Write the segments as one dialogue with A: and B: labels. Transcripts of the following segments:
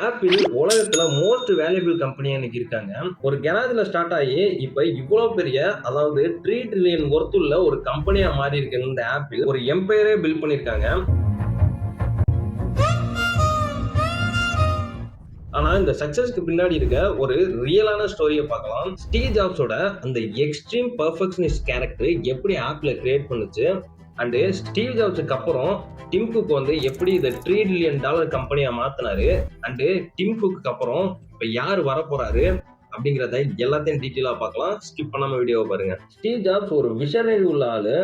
A: Apple உலகத்துல most valuable கம்பெனியா இன்னைக்கு இருக்காங்க. ஒரு கெராஜ்ல ஸ்டார்ட் ஆகி இப்ப இவ்வளவு பெரிய, அதாவது 3 ட்ரில்லியன் ஒர்த் உள்ள ஒரு கம்பெனியா மாறி இருக்கு இந்த ஆப்பிள். ஒரு எம்பையரே பில்ட் பண்ணிருக்காங்க. ஆனா இந்த சக்சஸ்க்கு பின்னாடி இருக்க ஒரு ரியலான ஸ்டோரியை பார்க்கலாம். ஸ்டீவ் ஜாப்ஸோட அந்த எக்ஸ்ட்ரீம் பெர்ஃபெக்ஷனிஸ்ட் கேரக்டர் எப்படி ஆப்ல கிரியேட் பண்ணுச்சு, அண்ட் ஸ்டீவ் ஜாப்ஸுக்கு அப்புறம் டிம் குக் வந்து எப்படி இதை $3 ட்ரில்லியன் கம்பெனியா மாத்தினாரு, அண்ட் டிம் குக்கு அப்புறம் இப்ப யாரு வரப்போறாரு அப்படிங்கறத எல்லாத்தையும் டீட்டெயிலா பார்க்கலாம். ஸ்கிப் பண்ணாம வீடியோ பாருங்க. ஸ்டீவ் ஜாப்ஸ் ஒரு விஷனரி உள்ள ஆளு,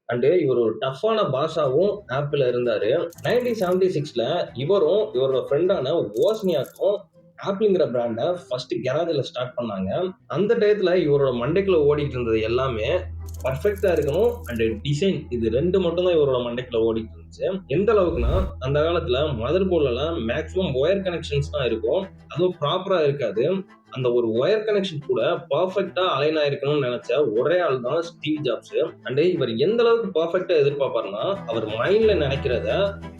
A: அண்ட் இவர் ஒரு டஃப்பான பாஸாவும் ஆப்பிள் இருந்தாரு. 1976ல இவரும் இவரோட ஃப்ரெண்டான ஓஸ்னியாக்கும் ஆப்பிள்ங்கிற பிராண்ட ஃபர்ஸ்ட் கெராஜ்ல ஸ்டார்ட் பண்ணாங்க. அந்த டயத்துல இவரோட மண்டைக்குள்ள ஓடிட்டு இருந்தது எல்லாமே பர்ஃபெக்டா இருக்கணும் அண்ட் டிசைன், இது ரெண்டு மட்டும் தான் இவரோட மண்டைக்குள்ள ஓடிட்டு இருந்துச்சு. எந்த அளவுக்குன்னா அந்த காலத்துல மதர் போர்ட்ல எல்லாம் மேக்ஸிமம் ஒயர் கனெக்ஷன்ஸ் தான் இருக்கும், அதுவும் ப்ராப்பரா இருக்காது. அந்த ஒரு ஒயர் கனெக்ஷன் கூட பர்ஃபெக்டா அலைன் ஆயிருக்கணும்னு நினைச்ச ஒரே ஆள் தான் ஸ்டீவ் ஜாப்ஸ். அண்ட் இவர் எந்த அளவுக்கு பர்ஃபெக்டா எதிர்பார்ப்பாருன்னா, அவர் மைண்ட்ல நினைக்கிறத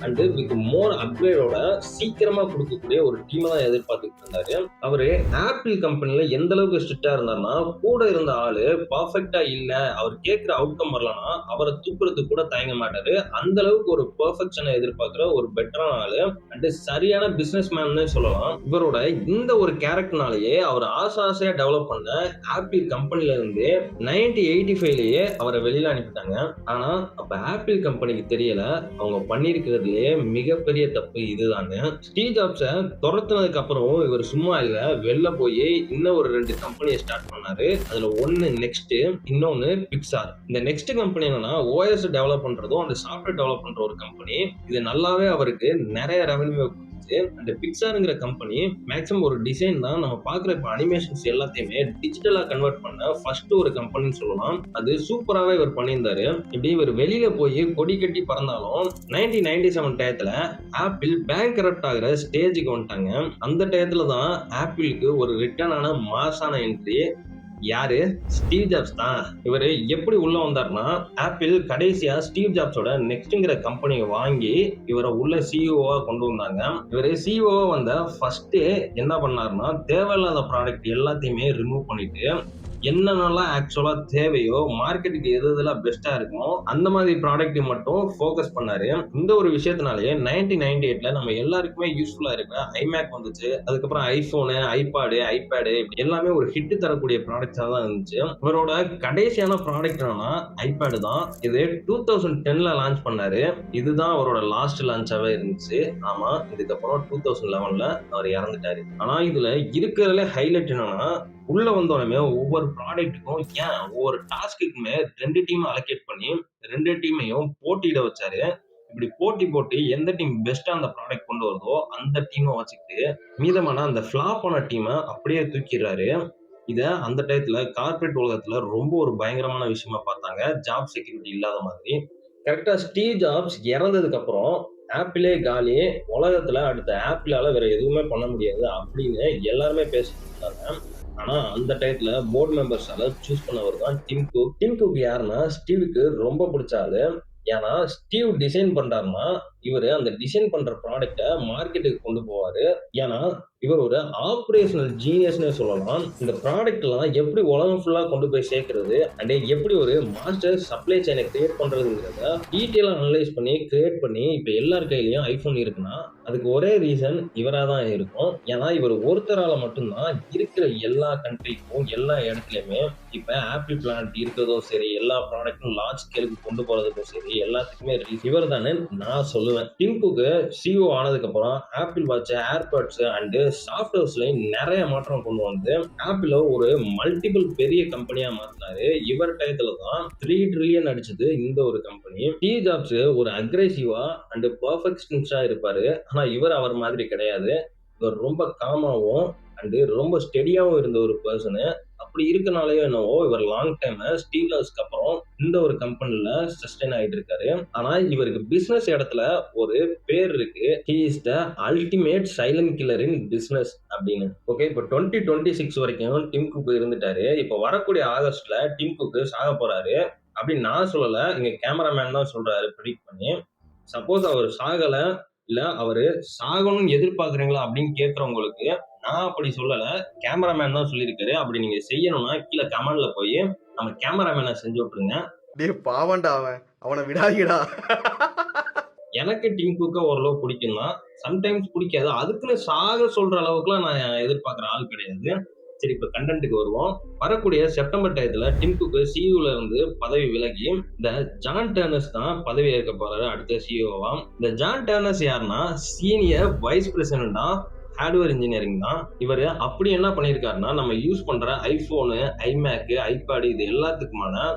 A: அண்ட் வித் மோர் அப்கிரேடோட சீக்கிரமா கொடுக்கக்கூடிய ஒரு டீம் தான் எதிர்பார்த்துட்டு இருந்தாரு. அவரு ஆப்பிள் கம்பெனில எந்த அளவுக்கு ஸ்ட்ரிக்டா இருந்தாருன்னா, கூட இருந்த ஆளு பர்ஃபெக்டா இல்ல, அவர் கேட்கிற அவுட்கம் வரலன்னா அவரை தூக்குறதுக்கு கூட தயங்க மாட்டாரு. அந்த அளவுக்கு ஒரு பெர்ஃபெக்ஷனை எதிர்பார்க்கிற ஒரு பெட்டரான ஆளு அண்ட் சரியான பிசினஸ் மேன் சொல்லலாம். இவரோட இந்த ஒரு கேரக்டர்னாலேயே அவர் ஆசையா டெவலப் பண்ண ஆப்பிள் கம்பெனில இருந்து 1985லயே அவரை வெளியில அனுப்பிட்டாங்க. ஆனா அப்ப ஆப்பிள் கம்பெனிக்கு தெரியல அவங்க பண்ணிருக்கிறதுலயே மிகப்பெரிய தப்பு இதுதாங்க. ஸ்டீவ் ஜாப்ஸ துரத்துனதுக்கு அப்புறம் இவர் சும்மா இல்ல, வெளில போய் இன்னும் ஒரு 2 கம்பெனியை ஸ்டார்ட் பண்ணாரு. அதுல ஒன்னு நெக்ஸ்ட், இன்னொன்னு பிக்சார். இந்த நெக்ஸ்ட் கம்பெனி என்னன்னா ஓஎஸ் டெவலப் பண்றதும் அந்த சாஃப்ட்வேர் டெவலப் பண்ற ஒரு கம்பெனி. இது நல்லாவே அவருக்கு நிறைய ரெவன்யூ. அந்த பிக்சார்ங்கிற கம்பெனி மேக்ஸிமம் ஒரு டிசைன் தான் நம்ம பாக்குற இப்ப அனிமேஷன்ஸ் எல்லாத்தையுமே டிஜிட்டலா கன்வெர்ட் பண்ண ஃபர்ஸ்ட் ஒரு கம்பெனின்னு சொல்லலாம். அது சூப்பராவே இவர் பண்ணியிருந்தாரு. இப்படி இவர் வெளியில போய் கொடி கட்டி பறந்தாலும் 1997 டயத்துல ஆப்பிள் பேங்க் கரப்ட் ஆகிற ஸ்டேஜுக்கு வந்துட்டாங்க. அந்த டயத்துல தான் ஆப்பிளுக்கு ஒரு ரிட்டர்னான மாசான என்ட்ரி. யாரு? ஸ்டீவ் ஜாப்ஸ் தான். இவரு எப்படி உள்ள வந்தாருன்னா, ஆப்பிள் கடைசியா ஸ்டீவ் ஜாப்ஸோட நெக்ஸ்ட்ங்கிற கம்பெனியை வாங்கி இவரை உள்ள சிஇஓவா கொண்டு வந்தாங்க. இவரு சிஇஓவா வந்த ஃபர்ஸ்ட் என்ன பண்ணாருன்னா, தேவையில்லாத ப்ராடக்ட் எல்லாத்தையுமே ரிமூவ் பண்ணிட்டு என்னென்னலாம் ஆக்சுவலா தேவையோ, மார்க்கெட்டுக்கு எது எதெல்லாம் பெஸ்டா இருக்குமோ அந்த மாதிரி ப்ராடக்ட் மட்டும் ஃபோக்கஸ் பண்ணாரு. இந்த ஒரு விஷயத்தினாலேயே 1998ல நம்ம எல்லாருக்குமே யூஸ்ஃபுல்லா இருக்கிற ஐமேக் வந்துச்சு. அதுக்கப்புறம் ஐபோனு, ஐபாடு, ஐபேடு எல்லாமே ஒரு ஹிட் தரக்கூடிய ப்ராடக்ட்ஸா தான் இருந்துச்சு. இவரோட கடைசியான ப்ராடக்ட் என்னன்னா ஐபேடு தான். இது 2010ல லான்ச் பண்ணாரு. இதுதான் அவரோட லாஸ்ட் லான்ச்சாவே இருந்துச்சு. ஆமா, இதுக்கப்புறம் 2011ல அவர் இறந்துட்டாரு. ஆனா இதுல இருக்கிறதுல ஹைலைட் என்னன்னா, உள்ள வந்தோடனே ஒவ்வொரு ப்ராடக்ட்டுக்கும் ஒவ்வொரு டாஸ்க்குமே 2 டீம் அலோகேட் பண்ணி 2 டீமையும் போட்டியிட வச்சாரு. இப்படி போட்டி போட்டு எந்த டீம் பெஸ்டா அந்த ப்ராடக்ட் கொண்டு வருதோ அந்த டீமை வச்சுக்கிட்டு மீதமான அந்த ஃபிளாப் ஆன டீமை அப்படியே தூக்கிடுறாரு. இத அந்த டயத்துல கார்ப்பரேட் உலகத்துல ரொம்ப ஒரு பயங்கரமான விஷயமா பார்த்தாங்க, ஜாப் செக்யூரிட்டி இல்லாத மாதிரி. கரெக்டா ஸ்டீவ் ஜாப்ஸ் இறந்ததுக்கு அப்புறம் ஆப்பிளே காலி, உலகத்துல அடுத்த ஆப்பிளால வேற எதுவுமே பண்ண முடியாது அப்படின்னு எல்லாருமே பேசிட்டு இருந்தாங்க. ஆனா அந்த டயத்துல போர்டு மெம்பர்ஸால சூஸ் பண்ணவர் தான் டிம் குக். டிம் குக் யாருன்னா ஸ்டீவுக்கு ரொம்ப பிடிச்ச ஆளு. ஏன்னா ஸ்டீவ் டிசைன் பண்றாருன்னா இவரு அந்த டிசைன் பண்ற ப்ராடக்ட மார்க்கெட்டுக்கு கொண்டு போவாரு. ஏன்னா இவர் ஒரு ஆபரேஷனல் ஜீனியஸ்னே சொல்லலாம். இந்த ப்ராடக்ட் எல்லாம் எப்படி உலகம் ஃபுல்லா கொண்டு போய் சேர்க்கிறது அண்ட் எப்படி ஒரு மாஸ்டர் சப்ளை செயினை கிரியேட் பண்றதுங்கிறத டீட்டெயிலா அனலைஸ் பண்ணி கிரியேட் பண்ணி இப்ப எல்லார் கையிலயும் ஐபோன் இருக்குன்னா அதுக்கு ஒரே ரீசன் இவரா தான் இருக்கும். ஏன்னா இவர் ஒருத்தரால மட்டும்தான் இருக்கிற எல்லா கண்ட்ரிக்கும் எல்லா இடத்துலயுமே இப்ப ஆப்பிள் பிளானட் இருக்கிறதும் சரி, எல்லா ப்ராடக்டும் லார்ஜ் ஸ்கேலுக்கு கொண்டு போறதுக்கும் சரி, எல்லாத்துக்குமே இவர் தானே நான் சொல்லுவேன். டிம் குக் சிஇஓ ஆனதுக்கு அப்புறம் ஆப்பிள் வாட்ச், ஏர்பாட்ஸ் அண்ட் சாஃப்ட்வேர்ஸ்லயும் நிறைய மாற்றம் கொண்டு வந்து ஆப்பிள் ஒரு மல்டிபிள் பெரிய கம்பெனியா மாத்தினாரு. இவர் டயத்துல தான் 3 ட்ரில்லியன் அடிச்சது இந்த ஒரு கம்பெனி. ஸ்டீவ் ஜாப்ஸ் ஒரு அக்ரெசிவா அண்ட் பெர்ஃபெக்ஷனிஸ்டா இருப்பாரு. ஆனா இவர் அவர் மாதிரி கிடையாது. இவர் ரொம்ப காமாவும் அண்ட் ரொம்ப ஸ்டெடியாவும் இருந்த ஒரு பர்சனு. அப்படி இருக்கனாலயோ என்னவோ இவர் லாங் டைம் ஸ்டீவ் ஜாப்ஸ்க்கு அப்புறம் இந்த ஒரு கம்பெனில சஸ்டெயின் ஆயிட்டு இருக்காரு. ஆனா இவருக்கு பிசினஸ் இடத்துல ஒரு பேர் இருக்கு, he is the ultimate silent killer in business அப்படின்னு. ஓகே, இப்போ 2026 வரைக்கும் டிம் குக் இருந்துட்டாரு. இப்போ வரக்கூடிய ஆகஸ்ட்ல டிம் குக் சாக போறாரு அப்படின்னு நான் சொல்லல, இங்க கேமராமேன் தான் சொல்றாரு ப்ரெடிக்ட் பண்ணி. சப்போஸ் அவர் சாகல, இல்ல அவரு சாகணும்னு எதிர்பார்க்குறீங்களா அப்படின்னு கேட்கிறவங்களுக்கு நான் அப்படி சொல்லல. கேமராமேன் தான் சொல்லியிருக்காரு. அப்படி நீங்க செய்யணும்னா கீழ கமெண்ட்ல போய் நம்ம கேமராமேன செஞ்சு விட்டுருங்க.
B: டேய் பாவம்டா அவன். அவன விடாதீங்கடா.
A: எனக்கு டிம் குக்க ஓரளவு பிடிக்கும் தான். சம்டைம்ஸ் பிடிக்காது. அதுக்குன்னு சாக சொல்ற அளவுக்குலாம் நான் எதிர்பார்க்குற ஆள் கிடையாது. சரி இப்ப கன்டென்ட்க்கு வருவோம். வரக்கூடிய செப்டம்பர் டயத்துல டிம் குக் சிஇஓல இருந்து பதவி விலகி, இந்த ஜான் டர்னர்ஸ் தான் பதவி ஏற்க போறாரு அடுத்த சிஇஓவா. இந்த ஜான் டர்னர்ஸ் யாருன்னா, senior vice president of hardware engineering தான். இவரு அப்படி என்ன பண்ணியிருக்காருன்னா, நம்ம யூஸ் பண்ற ஐபோனு, ஐமேக், ஐபேட் இது எல்லாத்துக்குமான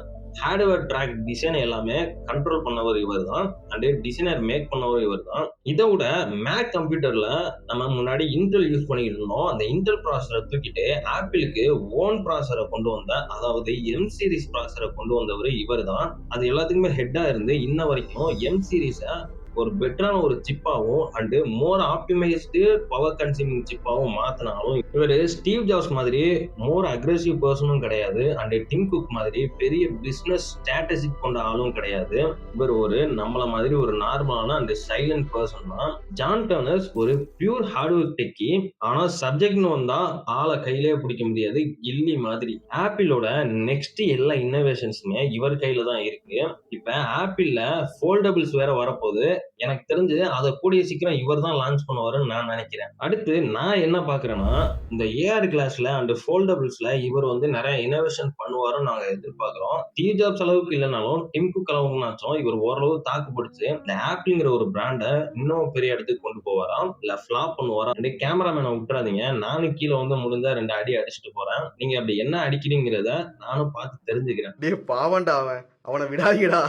A: ஹார்ட்வேர் ட்ராக் டிசைன் எல்லாமே கண்ட்ரோல் பண்ணவர் இவர் தான். அண்ட் டிசைனர் மேக் பண்ணவர் இவர் தான். இதை விட மேக் கம்ப்யூட்டர்ல நம்ம முன்னாடி இன்டெல் யூஸ் பண்ணிட்டு இருந்தோம். அந்த இன்டெல் ப்ராசஸரை தூக்கிட்டு ஆப்பிளுக்கு ஓன் ப்ராசஸரை கொண்டு வந்த, அதாவது எம் சீரிஸ் ப்ராசஸரை கொண்டு வந்தவர் இவர் தான். அது எல்லாத்துக்குமே ஹெட்டா இருந்து இன்ன வரைக்கும் எம் சீரிஸை ஒரு பெட்டரான ஒரு சிப்பாவும் and more optimised power consuming சிப்பாவும் மாத்தினாலும் இவர் ஸ்டீவ் ஜாப்ஸ் மாதிரி மோர் அக்ரெசிவ் பர்சனும் கிடையாது. அண்ட் டிம் குக் மாதிரி பெரிய பிசினஸ் ஸ்ட்ராட்டஜிக் கொண்ட ஆளும் கிடையாது. இவர் ஒரு நம்மள மாதிரி ஒரு நார்மலான அண்ட் சைலண்ட் பர்சன் தான். ஜான் டர்னர்ஸ் ஒரு பியூர் ஹார்ட்வேர் டெக்கி. ஆனா சப்ஜெக்ட்னு வந்தா ஆளை கையிலே பிடிக்க முடியாது, கில்லி மாதிரி. ஆப்பிளோட நெக்ஸ்ட் எல்லா இன்னோவேஷன்ஸுமே இவர் கையில தான் இருக்கு. இப்ப ஆப்பிள்ல ஃபோல்டபிள்ஸ் வேற வரப்போகுது. எனக்கு தெரிஞ்சு அதை கூடிய சீக்கிரம் இவர் தான் லான்ச் பண்ணுவாருன்னு நான் நினைக்கிறேன். அடுத்து நான் என்ன பாக்குறேன்னா, இந்த ஏஆர் கிளாஸ்ல அண்ட் ஃபோல்டபிள்ஸ்ல இவர் வந்து நிறைய இனோவேஷன் பண்ணுவாருன்னு நாங்க எதிர்பார்க்கிறோம். ஸ்டீவ் ஜாப்ஸ் அளவுக்கு இல்லைனாலும் டிம் குக் அளவுக்குனாச்சும் இவர் ஓரளவு தாக்கு பிடிச்சு இந்த ஆப்பிள்ங்கிற ஒரு பிராண்டை இன்னும் பெரிய இடத்துக்கு கொண்டு போவாராம், இல்ல ஃபிளாப் பண்ணுவாராம். ரெண்டு கேமராமேனை விட்டுறாதீங்க, நானும் கீழே வந்து முடிஞ்சா 2 அடி அடிச்சுட்டு போறேன். நீங்க அப்படி என்ன அடிக்கிறீங்கிறத நானும் பார்த்து தெரிஞ்சுக்கிறேன்.
B: டேய் பாவம்டா அவன். அவன விடாதீங்கடா.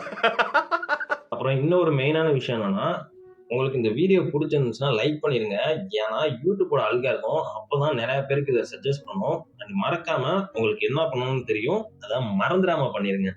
A: அப்புறம் இன்னொரு மெயினான விஷயம் என்னன்னா, உங்களுக்கு இந்த வீடியோ பிடிச்சிருந்துச்சுன்னா லைக் பண்ணிருங்க. ஏன்னா யூடியூபோட அல்காரிதம் அப்பதான் நிறைய பேருக்கு இதை சஜஸ்ட் பண்ணும். அண்ட் மறக்காம உங்களுக்கு என்ன பண்ணணும்னு தெரியும், அதை மறந்துடாம பண்ணிருங்க.